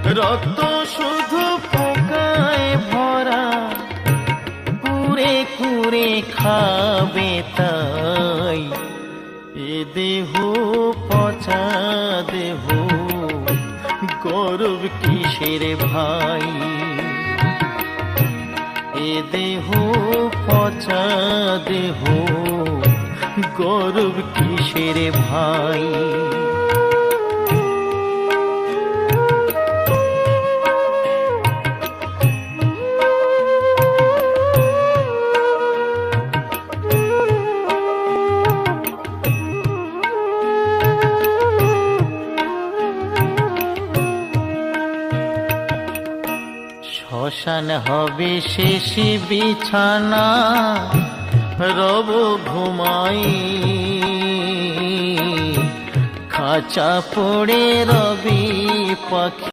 রক্ত শুধু পোকায় ভরা, কুরে কুরে খাবে তাই। এ দেহ পচা দেহ, গৌরব কিসের ভাই? এ দেহ পচা দেহ, গৌরব কিসের ভাই? শ্মশান হবে শেষ বিছানা, রব ঘুমাই। খাঁচা পড়ে রবি পাখি।